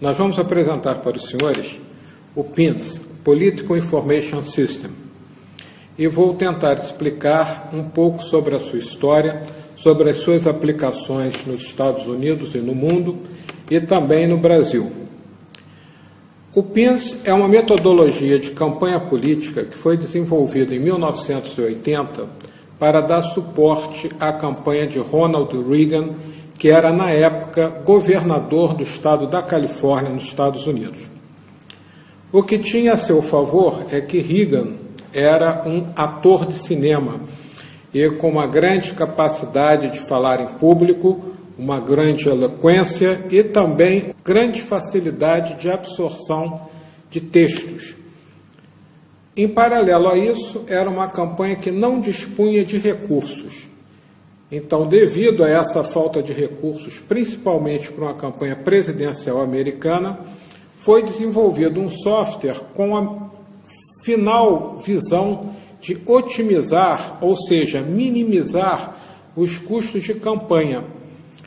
Nós vamos apresentar para os senhores o PINS, Political Information System, e vou tentar explicar um pouco sobre a sua história, sobre as suas aplicações nos Estados Unidos e no mundo, e também no Brasil. O PINS é uma metodologia de campanha política que foi desenvolvida em 1980 para dar suporte à campanha de Ronald Reagan, que era, na época, governador do estado da Califórnia, nos Estados Unidos. O que tinha a seu favor é que Reagan era um ator de cinema e com uma grande capacidade de falar em público, uma grande eloquência e também grande facilidade de absorção de textos. Em paralelo a isso, era uma campanha que não dispunha de recursos. Então, devido a essa falta de recursos, principalmente para uma campanha presidencial americana, foi desenvolvido um software com a final visão de otimizar, ou seja, minimizar os custos de campanha.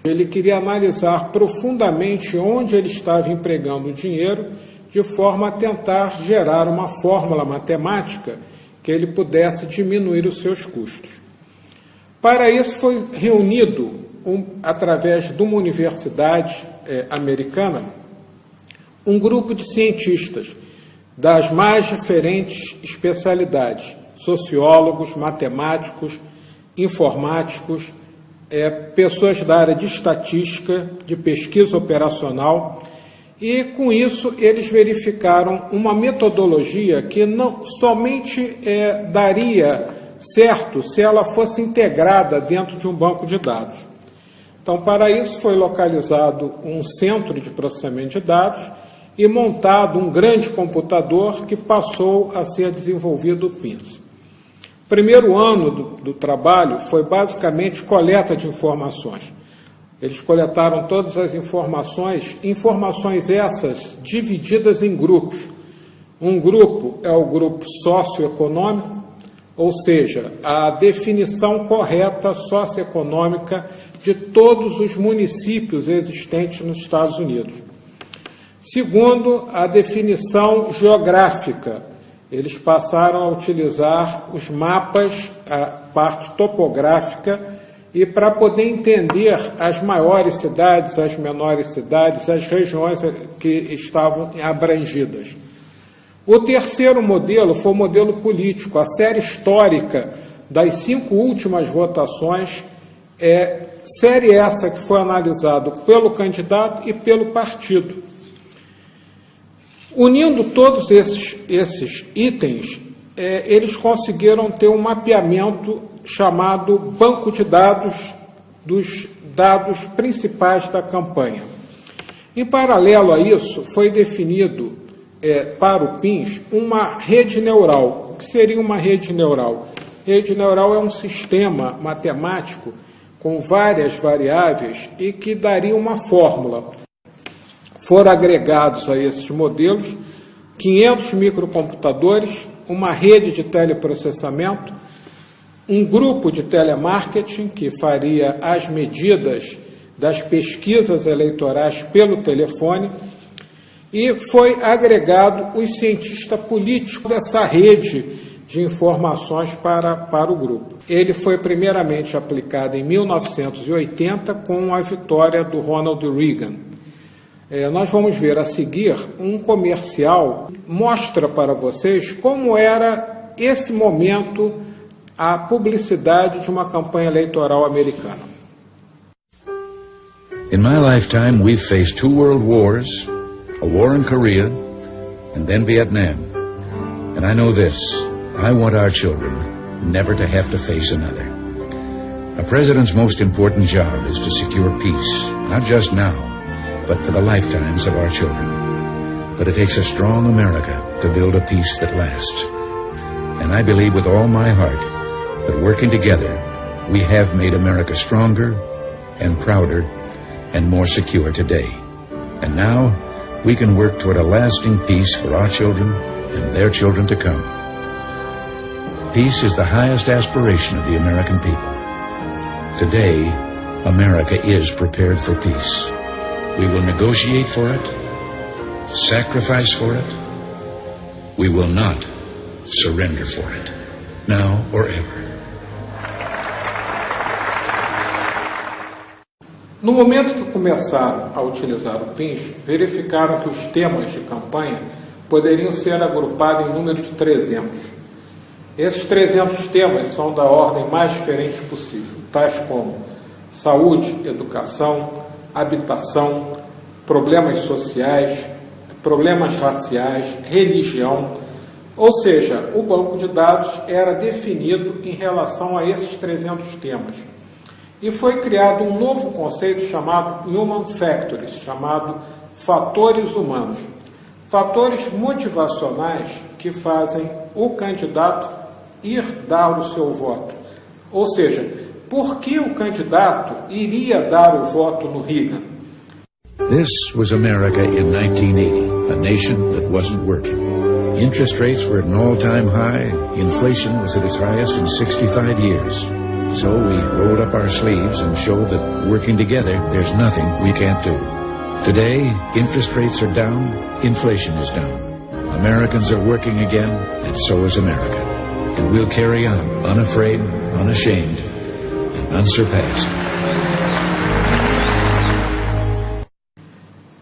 Ele queria analisar profundamente onde ele estava empregando o dinheiro, de forma a tentar gerar uma fórmula matemática que ele pudesse diminuir os seus custos. Para isso foi reunido, através de uma universidade americana, um grupo de cientistas das mais diferentes especialidades, sociólogos, matemáticos, informáticos, pessoas da área de estatística, de pesquisa operacional, e com isso eles verificaram uma metodologia que não somente daria certo se ela fosse integrada dentro de um banco de dados. Então, para isso foi localizado um centro de processamento de dados e montado um grande computador que passou a ser desenvolvido o PINS. O primeiro ano do trabalho foi basicamente coleta de informações. Eles coletaram todas as informações essas divididas em grupos. Um grupo é o grupo socioeconômico, ou seja, a definição correta socioeconômica de todos os municípios existentes nos Estados Unidos. Segundo, a definição geográfica. Eles passaram a utilizar os mapas, a parte topográfica, e para poder entender as maiores cidades, as menores cidades, as regiões que estavam abrangidas. O terceiro modelo foi o modelo político. A série histórica das 5 últimas votações, série essa que foi analisada pelo candidato e pelo partido. Unindo todos esses itens, eles conseguiram ter um mapeamento chamado banco de dados dos dados principais da campanha. Em paralelo a isso, foi definido para o PINS uma rede neural. O que seria uma rede neural? Rede neural é um sistema matemático com várias variáveis e que daria uma fórmula. Foram agregados a esses modelos 500 microcomputadores, uma rede de teleprocessamento, um grupo de telemarketing que faria as medidas das pesquisas eleitorais pelo telefone, e foi agregado os cientistas políticos dessa rede de informações para o grupo. Ele foi primeiramente aplicado em 1980 com a vitória do Ronald Reagan. Nós vamos ver a seguir um comercial que mostra para vocês como era esse momento a publicidade de uma campanha eleitoral americana. In my lifetime, we've faced 2 world wars, a war in Korea, and then Vietnam. And I know this, I want our children never to have to face another. A president's most important job is to secure peace, not just now, but for the lifetimes of our children. But it takes a strong America to build a peace that lasts. And I believe with all my heart that working together, we have made America stronger and prouder and more secure today. And now, we can work toward a lasting peace for our children and their children to come. Peace is the highest aspiration of the American people. Today, America is prepared for peace. We will negotiate for it, sacrifice for it, we will not surrender for it, now or ever. No momento que começaram a utilizar o PINS, verificaram que os temas de campanha poderiam ser agrupados em número de 300. Esses 300 temas são da ordem mais diferente possível, tais como saúde, educação, habitação, problemas sociais, problemas raciais, religião. Ou seja, o banco de dados era definido em relação a esses 300 temas. E foi criado um novo conceito chamado Human Factors, chamado fatores humanos. Fatores motivacionais que fazem o candidato ir dar o seu voto. Ou seja, por que o candidato iria dar o voto no Reagan? This was America in 1980, a nation that wasn't working. Interest rates were at an all-time high. Inflation was at its highest in 65 years. So we rolled up our sleeves and showed that working together, there's nothing we can't do. Today, interest rates are down, inflation is down. Americans are working again, and so is America. And we'll carry on, unafraid, unashamed, and unsurpassed.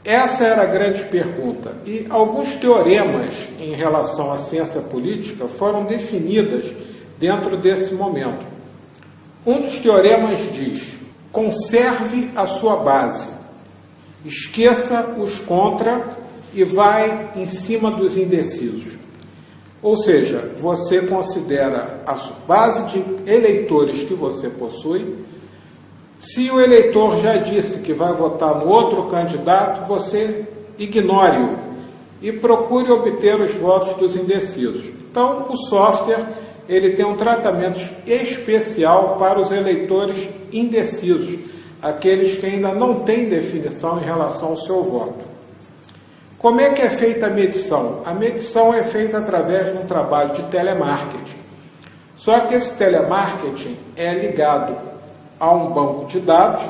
Essa era a grande pergunta. E alguns teoremas em relação à ciência política foram definidas dentro desse momento. Um dos teoremas diz: conserve a sua base, esqueça os contra e vai em cima dos indecisos. Ou seja, você considera a base de eleitores que você possui. Se o eleitor já disse que vai votar no outro candidato, você ignore-o e procure obter os votos dos indecisos. Então, o software ele tem um tratamento especial para os eleitores indecisos, aqueles que ainda não têm definição em relação ao seu voto. Como é que é feita a medição? A medição é feita através de um trabalho de telemarketing. Só que esse telemarketing é ligado a um banco de dados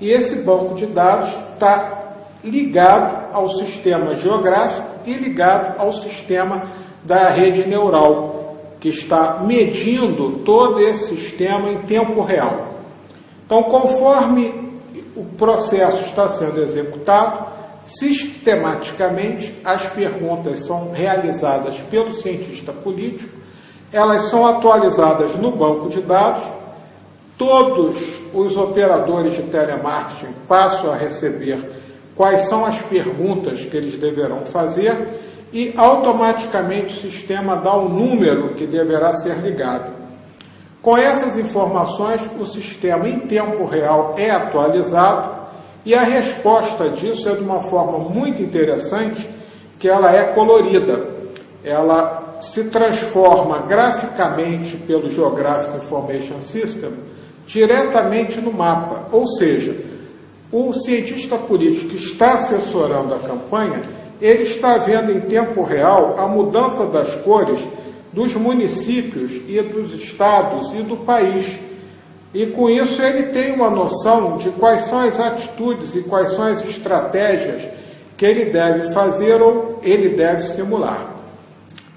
e esse banco de dados está ligado ao sistema geográfico e ligado ao sistema da rede neural, que está medindo todo esse sistema em tempo real. Então, conforme o processo está sendo executado, sistematicamente as perguntas são realizadas pelo cientista político, elas são atualizadas no banco de dados, todos os operadores de telemarketing passam a receber quais são as perguntas que eles deverão fazer e automaticamente o sistema dá o número que deverá ser ligado. Com essas informações, o sistema em tempo real é atualizado e a resposta disso é de uma forma muito interessante, que ela é colorida. Ela se transforma graficamente pelo Geographic Information System diretamente no mapa, ou seja, o cientista político que está assessorando a campanha, ele está vendo em tempo real a mudança das cores dos municípios e dos estados e do país. E com isso ele tem uma noção de quais são as atitudes e quais são as estratégias que ele deve fazer ou ele deve simular.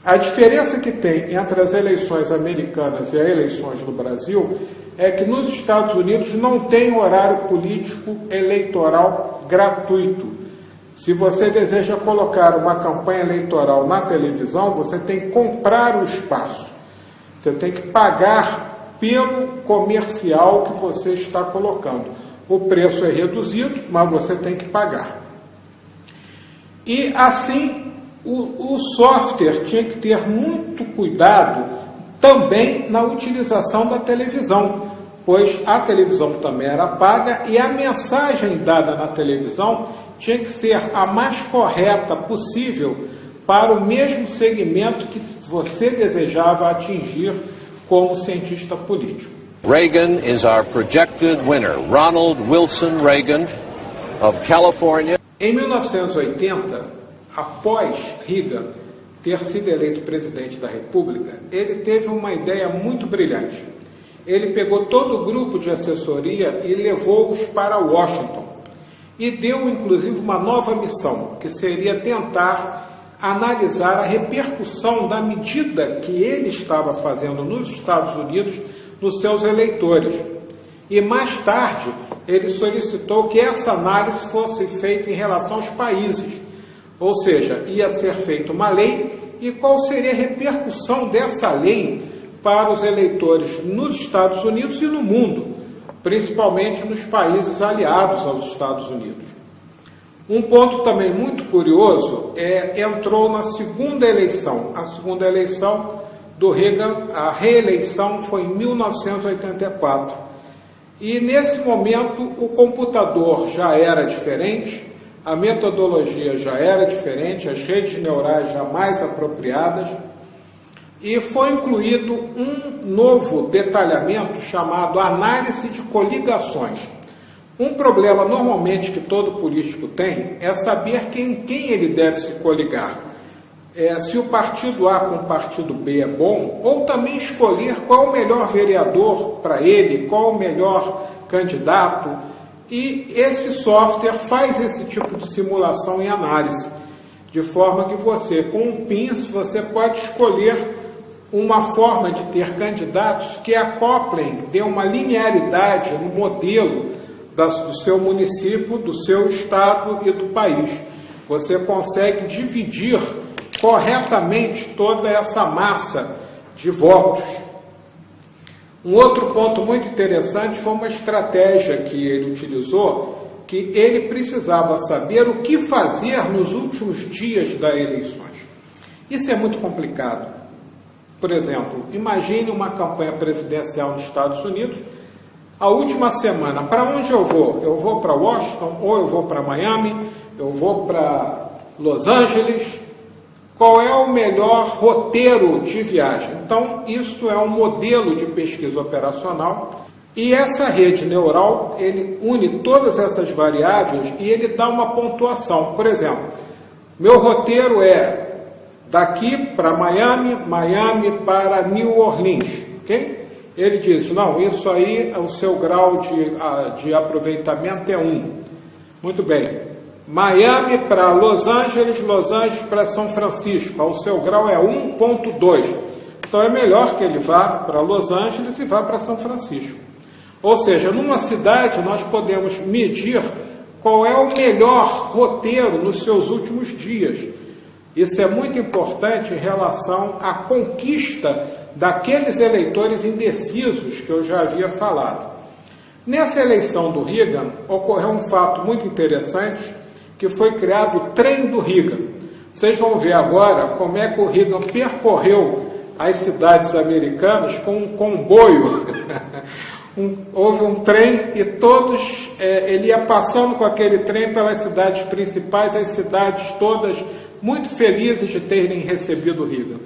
A diferença que tem entre as eleições americanas e as eleições do Brasil é que nos Estados Unidos não tem horário político eleitoral gratuito. Se você deseja colocar uma campanha eleitoral na televisão, você tem que comprar o espaço. Você tem que pagar pelo comercial que você está colocando. O preço é reduzido, mas você tem que pagar. E assim, o software tinha que ter muito cuidado também na utilização da televisão, pois a televisão também era paga e a mensagem dada na televisão tinha que ser a mais correta possível para o mesmo segmento que você desejava atingir como cientista político. Reagan is our projected winner, Ronald Wilson Reagan of California. Em 1980, após Reagan ter sido eleito presidente da República, ele teve uma ideia muito brilhante. Ele pegou todo o grupo de assessoria e levou-os para Washington. e deu inclusive uma nova missão, que seria tentar analisar a repercussão da medida que ele estava fazendo nos Estados Unidos nos seus eleitores. E mais tarde ele solicitou que essa análise fosse feita em relação aos países, ou seja, ia ser feita uma lei e qual seria a repercussão dessa lei para os eleitores nos Estados Unidos e no mundo, principalmente nos países aliados aos Estados Unidos. Um ponto também muito curioso entrou na segunda eleição. A segunda eleição do Reagan, a reeleição foi em 1984. E nesse momento o computador já era diferente, a metodologia já era diferente, as redes neurais já mais apropriadas, e foi incluído um novo detalhamento chamado análise de coligações. Um problema normalmente que todo político tem é saber quem ele deve se coligar. Se o partido A com o partido B é bom, ou também escolher qual é o melhor vereador para ele, qual é o melhor candidato, e esse software faz esse tipo de simulação e análise, de forma que você, com um PINS, você pode escolher uma forma de ter candidatos que acoplem, dê uma linearidade no modelo do seu município, do seu estado e do país. Você consegue dividir corretamente toda essa massa de votos. Um outro ponto muito interessante foi uma estratégia que ele utilizou, que ele precisava saber o que fazer nos últimos dias das eleições. Isso é muito complicado. Por exemplo, imagine uma campanha presidencial nos Estados Unidos, a última semana, para onde eu vou? Eu vou para Washington, ou eu vou para Miami, eu vou para Los Angeles? Qual é o melhor roteiro de viagem? Então, isso é um modelo de pesquisa operacional, e essa rede neural, ele une todas essas variáveis e ele dá uma pontuação. Por exemplo, meu roteiro é daqui para Miami, Miami para New Orleans, ok? Ele diz, não, isso aí, o seu grau de aproveitamento é 1. Muito bem. Miami para Los Angeles, Los Angeles para São Francisco, o seu grau é 1.2. Então é melhor que ele vá para Los Angeles e vá para São Francisco. Ou seja, numa cidade nós podemos medir qual é o melhor roteiro nos seus últimos dias. Isso é muito importante em relação à conquista daqueles eleitores indecisos que eu já havia falado. Nessa eleição do Reagan, ocorreu um fato muito interessante, que foi criado o trem do Reagan. Vocês vão ver agora como é que o Reagan percorreu as cidades americanas com um comboio. Houve um trem e todos, ele ia passando com aquele trem pelas cidades principais, as cidades todas muito felizes de terem recebido Reagan.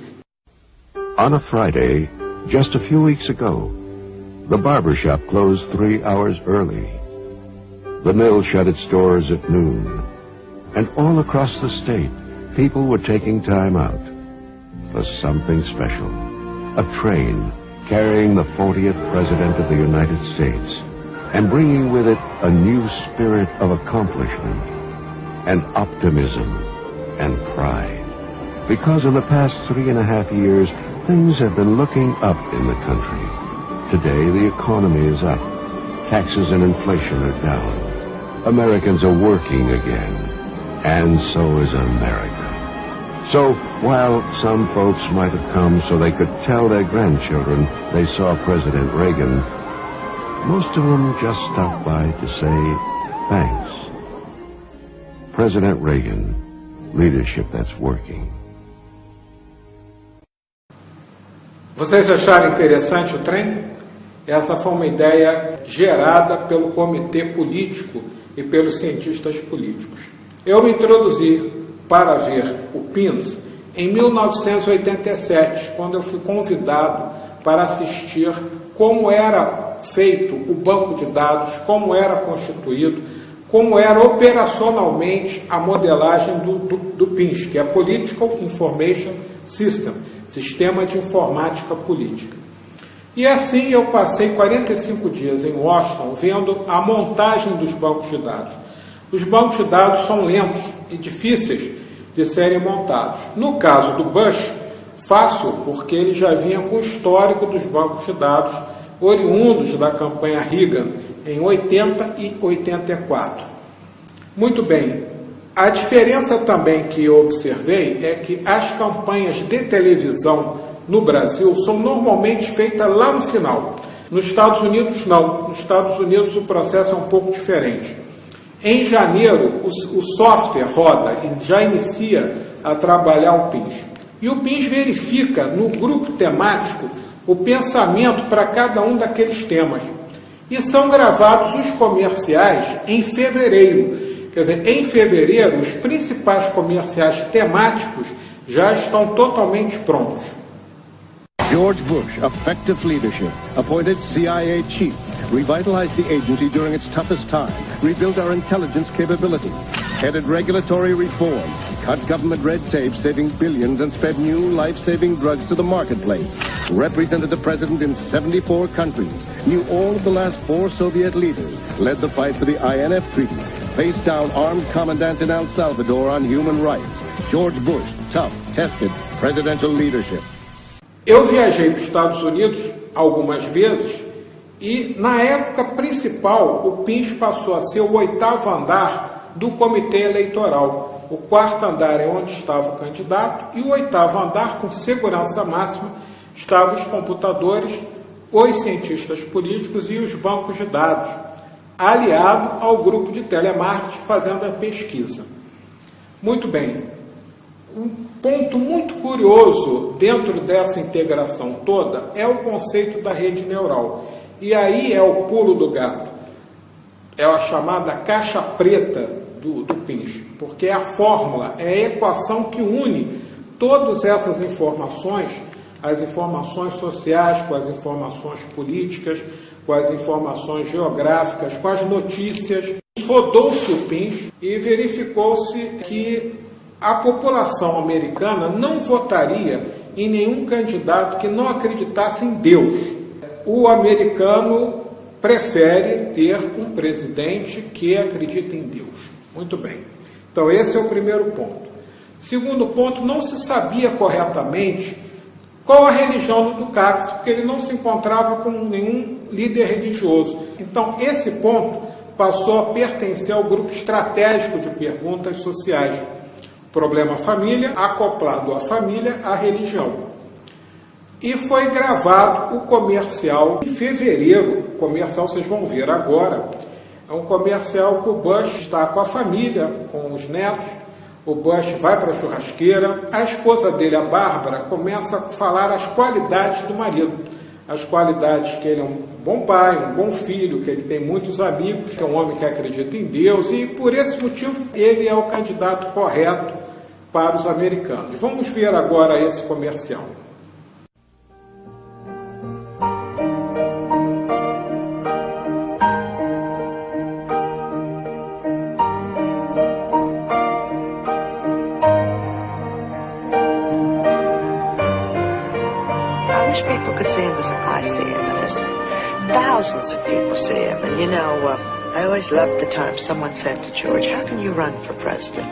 On a Friday, just a few weeks ago, the barber shop closed 3 hours early. The mill shut its doors at noon. And all across the state, people were taking time out for something special. A train carrying the 40th President of the United States and bringing with it a new spirit of accomplishment and optimism and pride. Because in the past 3.5 years, things have been looking up in the country. Today, the economy is up. Taxes and inflation are down. Americans are working again. And so is America. So, while some folks might have come so they could tell their grandchildren they saw President Reagan, most of them just stopped by to say thanks. President Reagan, leadership that's working. Vocês acharam interessante o trem? Essa foi uma ideia gerada pelo comitê político e pelos cientistas políticos. Eu me introduzi para ver o PINS em 1987, quando eu fui convidado para assistir como era feito o banco de dados, como era constituído, como era operacionalmente a modelagem do PINS, que é Political Information System, Sistema de Informática Política. E assim eu passei 45 dias em Washington vendo a montagem dos bancos de dados. Os bancos de dados são lentos e difíceis de serem montados. No caso do Bush, fácil, porque ele já vinha com o histórico dos bancos de dados oriundos da campanha Reagan em 80 e 84. Muito bem, a diferença também que eu observei é que as campanhas de televisão no Brasil são normalmente feitas lá no final. Nos Estados Unidos, não. Nos Estados Unidos o processo é um pouco diferente. Em janeiro, o software roda e já inicia a trabalhar o PINS. E o PINS verifica no grupo temático o pensamento para cada um daqueles temas. E são gravados os comerciais em fevereiro. Quer dizer, em fevereiro, os principais comerciais temáticos já estão totalmente prontos. George Bush, effective leadership, appointed CIA chief, revitalized the agency during its toughest time, rebuilt our intelligence capability, headed regulatory reform, cut government red tape, saving billions, and sped new life-saving drugs to the marketplace, represented the president in 74 countries, knew all of the last 4 Soviet leaders, led the fight for the INF Treaty, faced down armed commandants in El Salvador on human rights. George Bush, tough, tested, presidential leadership. Eu viajei para os Estados Unidos algumas vezes e, na época principal, o PINS passou a ser o 8º andar do comitê eleitoral. O 4º andar é onde estava o candidato e o 8º andar, com segurança máxima, estavam os computadores, os cientistas políticos e os bancos de dados, aliado ao grupo de telemarketing fazendo a pesquisa. Muito bem. Um ponto muito curioso dentro dessa integração toda é o conceito da rede neural. E aí é o pulo do gato. É a chamada caixa preta do PINS, porque é a fórmula, é a equação que une todas essas informações, as informações sociais com as informações políticas, com as informações geográficas, com as notícias. Rodou-se o PINS e verificou-se que a população americana não votaria em nenhum candidato que não acreditasse em Deus. O americano prefere ter um presidente que acredita em Deus. Muito bem. Então, esse é o primeiro ponto. Segundo ponto, não se sabia corretamente qual a religião do Dukakis, porque ele não se encontrava com nenhum líder religioso. Então, esse ponto passou a pertencer ao grupo estratégico de perguntas sociais. Problema família, acoplado à família, à religião. E foi gravado o comercial em fevereiro. O comercial vocês vão ver agora. É um comercial que o Bush está com a família, com os netos. O Bush vai para a churrasqueira. A esposa dele, a Bárbara, começa a falar as qualidades do marido. As qualidades que ele é um bom pai, um bom filho, que ele tem muitos amigos, que é um homem que acredita em Deus. E por esse motivo ele é o candidato correto para os americanos. Vamos ver agora esse comercial. I wish people could see him as I see him, and as thousands of people see him. And you know, I always loved the time someone said to George, how can you run for president?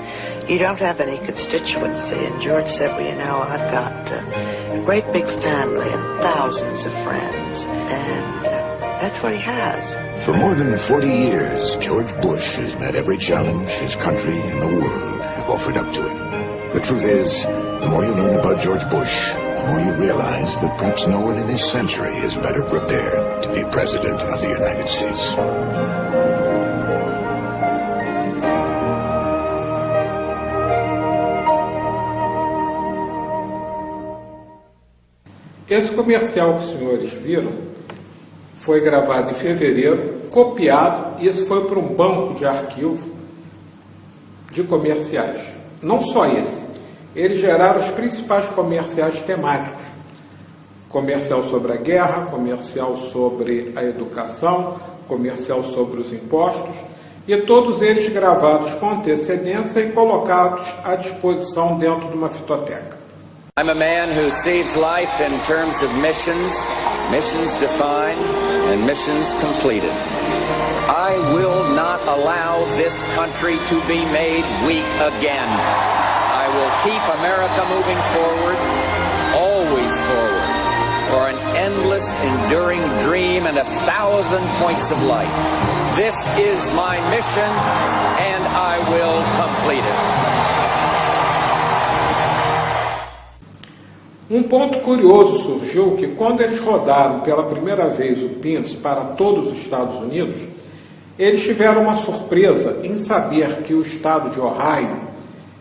You don't have any constituency. And George said, well, you know, I've got a great big family and thousands of friends. And that's what he has. For more than 40 years, George Bush has met every challenge his country and the world have offered up to him. The truth is, the more you learn about George Bush, the more you realize that perhaps no one in this century is better prepared to be President of the United States. Esse comercial que os senhores viram foi gravado em fevereiro, copiado, e isso foi para um banco de arquivo de comerciais. Não só esse. Eles geraram os principais comerciais temáticos. Comercial sobre a guerra, comercial sobre a educação, comercial sobre os impostos, e todos eles gravados com antecedência e colocados à disposição dentro de uma fitoteca. I'm a man who sees life in terms of missions, missions defined and missions completed. I will not allow this country to be made weak again. I will keep America moving forward, always forward, for an endless, enduring dream and 1,000 points of light. This is my mission, and I will complete it. Um ponto curioso surgiu que quando eles rodaram pela primeira vez o PINS para todos os Estados Unidos, eles tiveram uma surpresa em saber que o estado de Ohio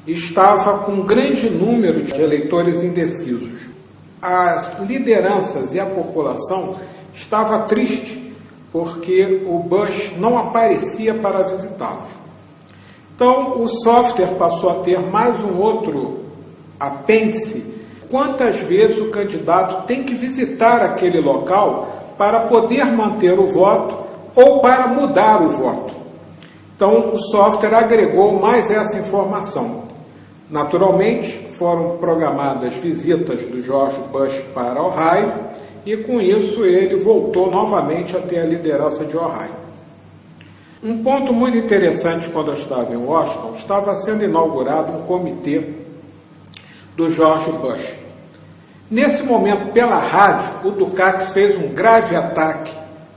estava com um grande número de eleitores indecisos. As lideranças e a população estavam tristes porque o Bush não aparecia para visitá-los. Então o software passou a ter mais um outro apêndice: quantas vezes o candidato tem que visitar aquele local para poder manter o voto ou para mudar o voto. Então, o software agregou mais essa informação. Naturalmente, foram programadas visitas do George Bush para Ohio e, com isso, ele voltou novamente a ter a liderança de Ohio. Um ponto muito interessante quando eu estava em Washington, estava sendo inaugurado um comitê do George Bush. Nesse momento, pela rádio, o Dukakis fez um grave ataque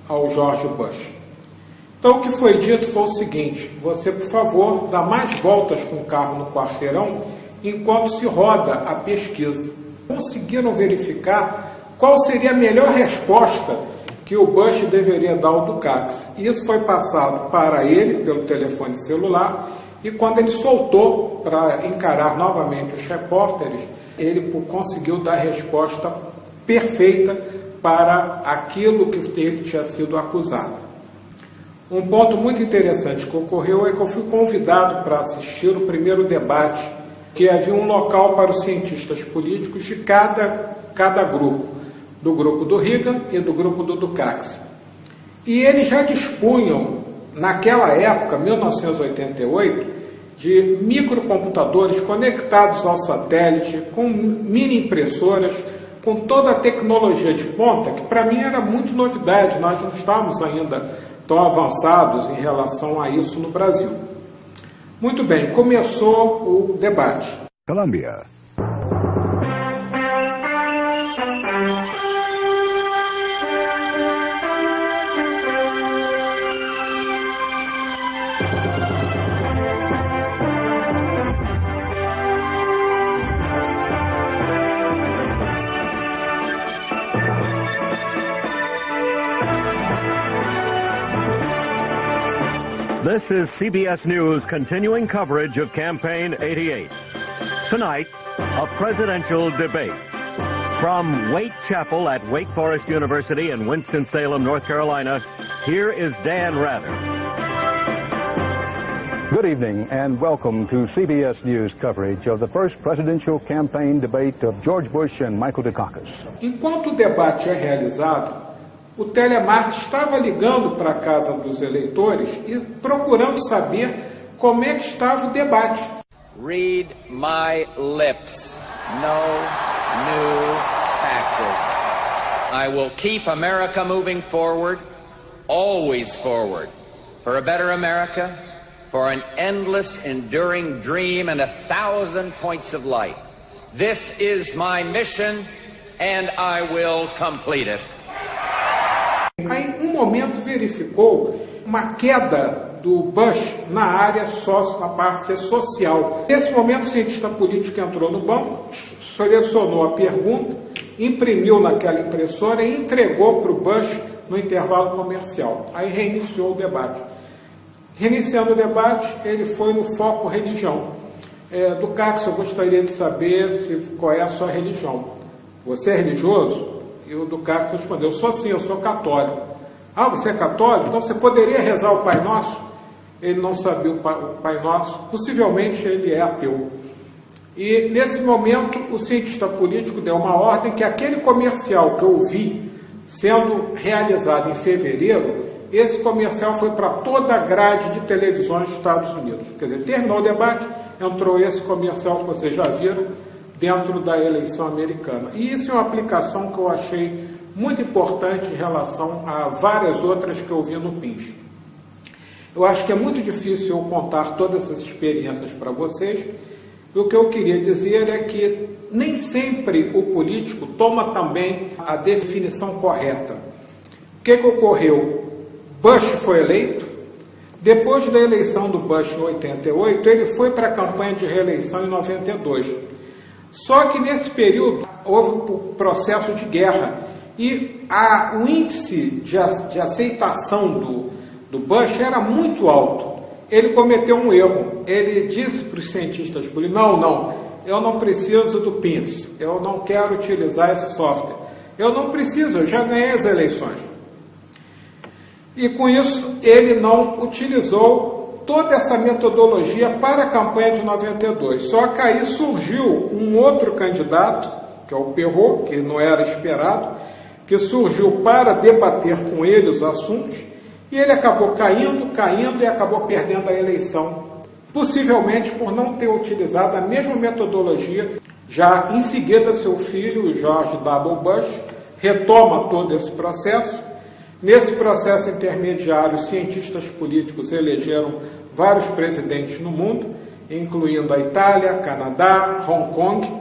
ao George Bush. Então, o que foi dito foi o seguinte: você, por favor, dá mais voltas com o carro no quarteirão enquanto se roda a pesquisa. Conseguiram verificar qual seria a melhor resposta que o Bush deveria dar ao Dukakis. Isso foi passado para ele pelo telefone celular, e quando ele soltou para encarar novamente os repórteres, ele conseguiu dar a resposta perfeita para aquilo que ele tinha sido acusado. Um ponto muito interessante que ocorreu é que eu fui convidado para assistir o primeiro debate, que havia um local para os cientistas políticos de cada grupo, do grupo do Reagan e do grupo do Dukakis. E eles já dispunham, naquela época, 1988, de microcomputadores conectados ao satélite, com mini impressoras, com toda a tecnologia de ponta, que para mim era muito novidade, nós não estávamos ainda tão avançados em relação a isso no Brasil. Muito bem, começou o debate. Columbia. This is CBS News' continuing coverage of Campaign 88. Tonight, a presidential debate. From Waite Chapel at Wake Forest University in Winston-Salem, North Carolina, here is Dan Rather. Good evening and welcome to CBS News coverage of the first presidential campaign debate of George Bush and Michael Dukakis. Enquanto o debate é realizado, o telemarketing estava ligando para a casa dos eleitores e procurando saber como é que estava o debate. Read my lips. No new taxes. I will keep America moving forward, always forward, for a better America, for an endless, enduring dream and 1,000 points of light. This is my mission, and I will complete it. Aí, um momento, verificou uma queda do Bush na área na parte social. Nesse momento, o cientista político entrou no banco, selecionou a pergunta, imprimiu naquela impressora e entregou para o Bush no intervalo comercial. Aí reiniciou o debate. Reiniciando o debate, ele foi no foco religião. Dukakis, eu gostaria de saber qual é a sua religião. Você é religioso? E o Dukakis respondeu: sou sim, eu sou católico. Ah, você é católico? Então você poderia rezar o Pai Nosso? Ele não sabia o Pai Nosso, possivelmente ele é ateu. E nesse momento o cientista político deu uma ordem que aquele comercial que eu vi sendo realizado em fevereiro, esse comercial foi para toda a grade de televisões dos Estados Unidos. Quer dizer, terminou o debate, entrou esse comercial que vocês já viram dentro da eleição americana. E isso é uma aplicação que eu achei muito importante em relação a várias outras que eu vi no PINS. Eu acho que é muito difícil eu contar todas essas experiências para vocês, e o que eu queria dizer é que nem sempre o político toma também a definição correta. O que ocorreu? Bush foi eleito. Depois da eleição do Bush em 88, ele foi para a campanha de reeleição em 92. Só que nesse período houve um processo de guerra e o índice de aceitação do Bush era muito alto. Ele cometeu um erro. Ele disse para os cientistas políticos, não, eu não preciso do PINS, eu não quero utilizar esse software. Eu não preciso, eu já ganhei as eleições. E com isso, ele não utilizou toda essa metodologia para a campanha de 92. Só que aí surgiu um outro candidato, que é o Perrot, que não era esperado, que surgiu para debater com ele os assuntos, e ele acabou caindo e acabou perdendo a eleição, possivelmente por não ter utilizado a mesma metodologia. Já em seguida, seu filho, o George W. Bush, retoma todo esse processo. Nesse processo intermediário, os cientistas políticos elegeram vários presidentes no mundo, incluindo a Itália, Canadá, Hong Kong.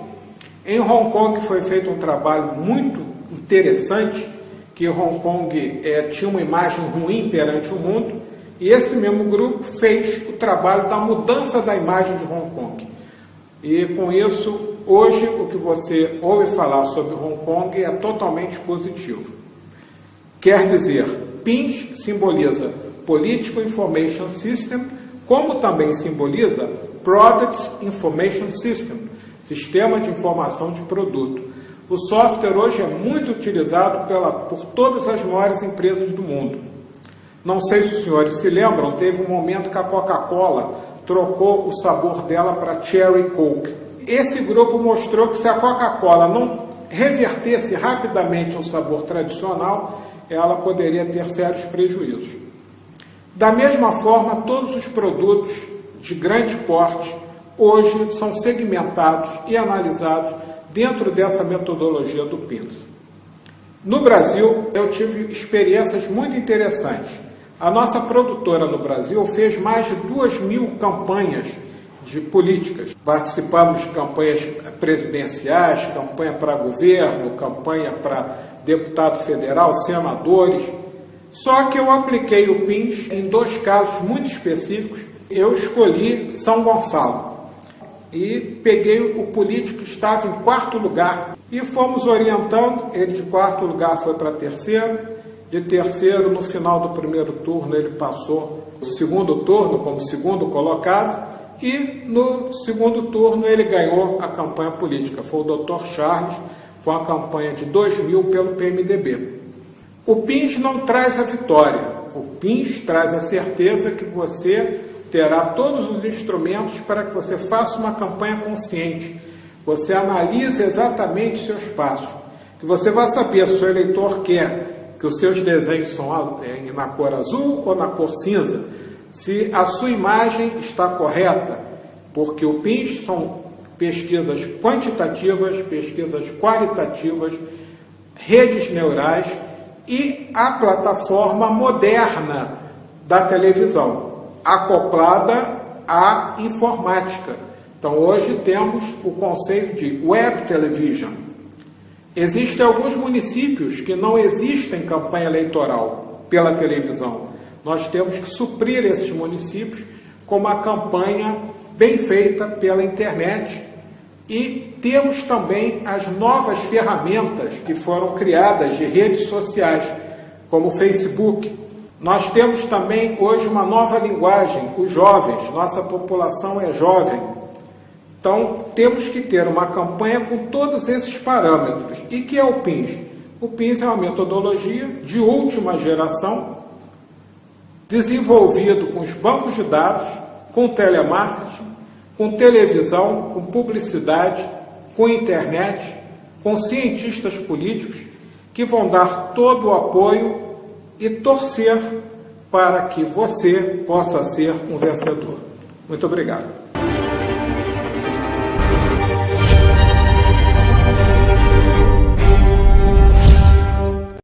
Em Hong Kong foi feito um trabalho muito interessante, que Hong Kong tinha uma imagem ruim perante o mundo, e esse mesmo grupo fez o trabalho da mudança da imagem de Hong Kong. E com isso, hoje, o que você ouve falar sobre Hong Kong é totalmente positivo. Quer dizer, PINS simboliza Political Information System, como também simboliza Product Information System, Sistema de Informação de Produto. O software hoje é muito utilizado por todas as maiores empresas do mundo. Não sei se os senhores se lembram, teve um momento que a Coca-Cola trocou o sabor dela para Cherry Coke. Esse grupo mostrou que se a Coca-Cola não revertesse rapidamente ao sabor tradicional, ela poderia ter sérios prejuízos. Da mesma forma, todos os produtos de grande porte hoje são segmentados e analisados dentro dessa metodologia do PINS. No Brasil, eu tive experiências muito interessantes. A nossa produtora no Brasil fez mais de 2.000 campanhas de políticas. Participamos de campanhas presidenciais, campanha para governo, campanha para deputado federal, senadores. Só que eu apliquei o PINS em 2 casos muito específicos. Eu escolhi São Gonçalo e peguei o político que estava em 4º lugar e fomos orientando. Ele de 4º lugar foi para 3º, de 3º, no final do 1º turno, ele passou o 2º turno como 2º colocado, e no 2º turno ele ganhou a campanha política. Foi o Dr. Charles, foi uma campanha de 2000 pelo PMDB. O PINS não traz a vitória, o PINS traz a certeza que você terá todos os instrumentos para que você faça uma campanha consciente, você analise exatamente seus passos, que você vai saber se o eleitor quer que os seus desenhos são na cor azul ou na cor cinza, se a sua imagem está correta, porque o PINS são pesquisas quantitativas, pesquisas qualitativas, redes neurais e a plataforma moderna da televisão, acoplada à informática. Então, hoje temos o conceito de Web Television. Existem alguns municípios que não existem campanha eleitoral pela televisão. Nós temos que suprir esses municípios com uma campanha bem feita pela internet. E temos também as novas ferramentas que foram criadas de redes sociais, como o Facebook. Nós temos também hoje uma nova linguagem, os jovens, nossa população é jovem. Então, temos que ter uma campanha com todos esses parâmetros. E que é o PINS? O PINS é uma metodologia de última geração, desenvolvido com os bancos de dados, com telemarketing, com televisão, com publicidade, com internet, com cientistas políticos, que vão dar todo o apoio e torcer para que você possa ser um vencedor. Muito obrigado.